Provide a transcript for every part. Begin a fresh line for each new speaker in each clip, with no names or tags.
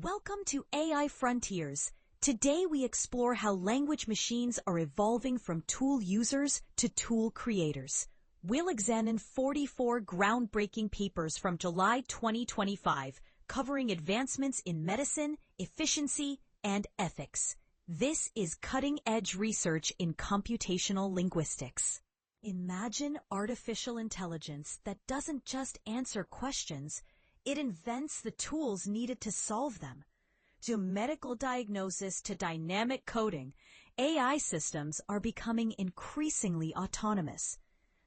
Welcome to AI Frontiers. Today we explore how language machines are evolving from tool users to tool creators. We'll examine 44 groundbreaking papers from July 2025, covering advancements in medicine, efficiency, and ethics. This is cutting-edge research in computational linguistics. Imagine artificial intelligence that doesn't just answer questions, it invents the tools needed to solve them. From medical diagnosis to dynamic coding, AI systems are becoming increasingly autonomous.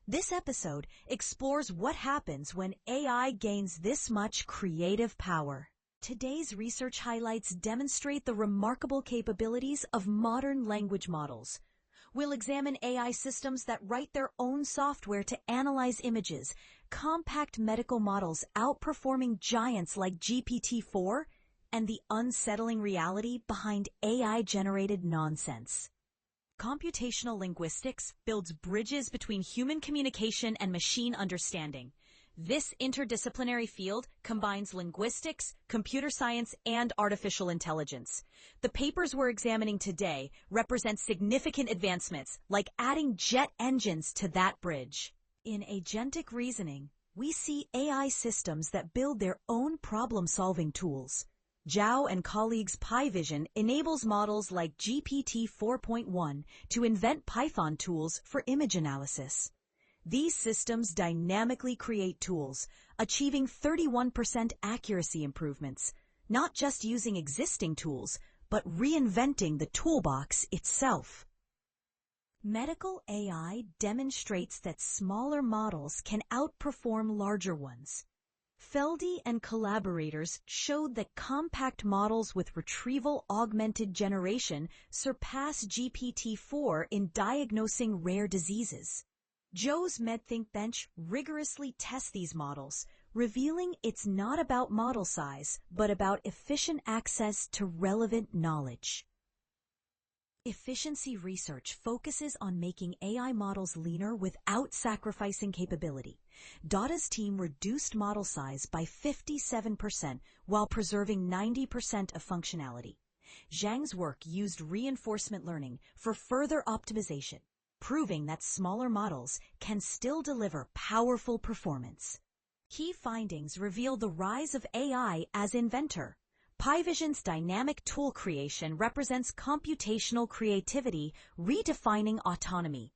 This episode explores what happens when AI gains this much creative power. Today's research highlights demonstrate the remarkable capabilities of modern language models. We'll examine AI systems that write their own software to analyze images, compact medical models outperforming giants like GPT-4, and the unsettling reality behind AI-generated nonsense. Computational linguistics builds bridges between human communication and machine understanding. This interdisciplinary field combines linguistics, computer science, and artificial intelligence. The papers we're examining today represent significant advancements, like adding jet engines to that bridge. In Agentic Reasoning, we see AI systems that build their own problem-solving tools. Zhao and colleagues' PyVision enables models like GPT 4.1 to invent Python tools for image analysis. These systems dynamically create tools, achieving 31% accuracy improvements, not just using existing tools, but reinventing the toolbox itself. Medical AI demonstrates that smaller models can outperform larger ones. Felde and collaborators showed that compact models with retrieval-augmented generation surpass GPT-4 in diagnosing rare diseases. Zhao's MedThink bench rigorously tests these models, revealing it's not about model size, but about efficient access to relevant knowledge. Efficiency research focuses on making AI models leaner without sacrificing capability. Datta's team reduced model size by 57% while preserving 90% of functionality. Zhang's work used reinforcement learning for further optimization, proving that smaller models can still deliver powerful performance. Key findings reveal the rise of AI as inventor. PyVision's dynamic tool creation represents computational creativity, redefining autonomy.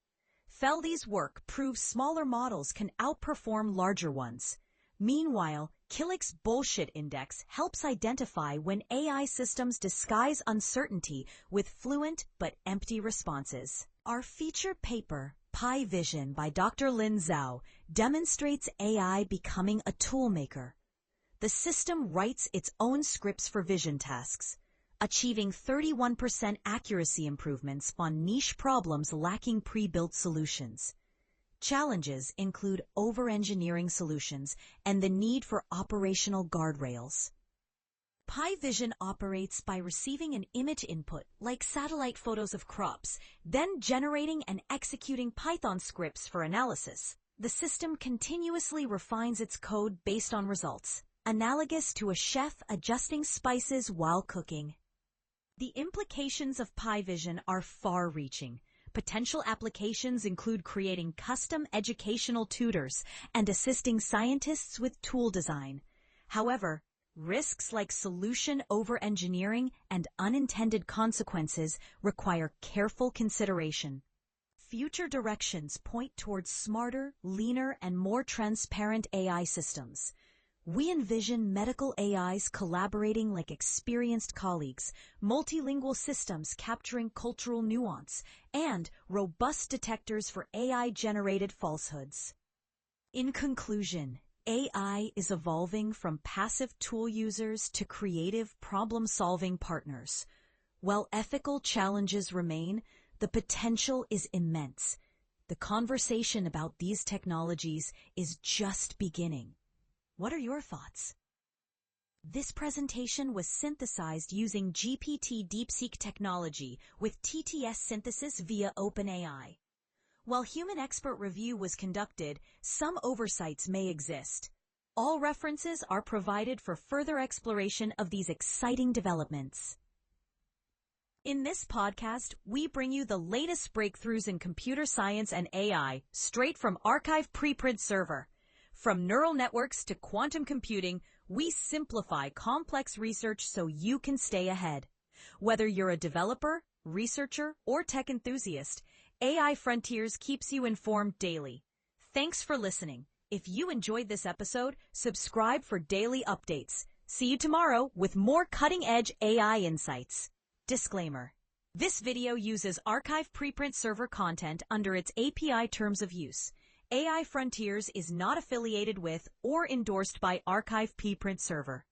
Felde's work proves smaller models can outperform larger ones. Meanwhile, Killick's bullshit index helps identify when AI systems disguise uncertainty with fluent but empty responses. Our feature paper, PyVision by Dr. Zhao, demonstrates AI becoming a toolmaker. The system writes its own scripts for vision tasks, achieving 31% accuracy improvements on niche problems lacking pre-built solutions. Challenges include over-engineering solutions and the need for operational guardrails. PyVision operates by receiving an image input, like satellite photos of crops, then generating and executing Python scripts for analysis. The system continuously refines its code based on results, analogous to a chef adjusting spices while cooking. The implications of PyVision are far-reaching. Potential applications include creating custom educational tutors and assisting scientists with tool design. However, risks like solution over-engineering and unintended consequences require careful consideration. Future directions point towards smarter, leaner, and more transparent AI systems. We envision medical AIs collaborating like experienced colleagues, multilingual systems capturing cultural nuance, and robust detectors for AI-generated falsehoods. In conclusion, AI is evolving from passive tool users to creative problem-solving partners. While ethical challenges remain, the potential is immense. The conversation about these technologies is just beginning. What are your thoughts? This presentation was synthesized using GPT DeepSeek technology with TTS synthesis via OpenAI. While human expert review was conducted, some oversights may exist. All references are provided for further exploration of these exciting developments. In this podcast, we bring you the latest breakthroughs in computer science and AI straight from archive preprint server. From neural networks to quantum computing, we simplify complex research so you can stay ahead. Whether you're a developer, researcher, or tech enthusiast, AI Frontiers keeps you informed daily. Thanks for listening. If you enjoyed this episode, subscribe for daily updates. See you tomorrow with more cutting-edge AI insights. Disclaimer. This video uses archive preprint server content under its API terms of use. AI Frontiers is not affiliated with or endorsed by archive preprint server.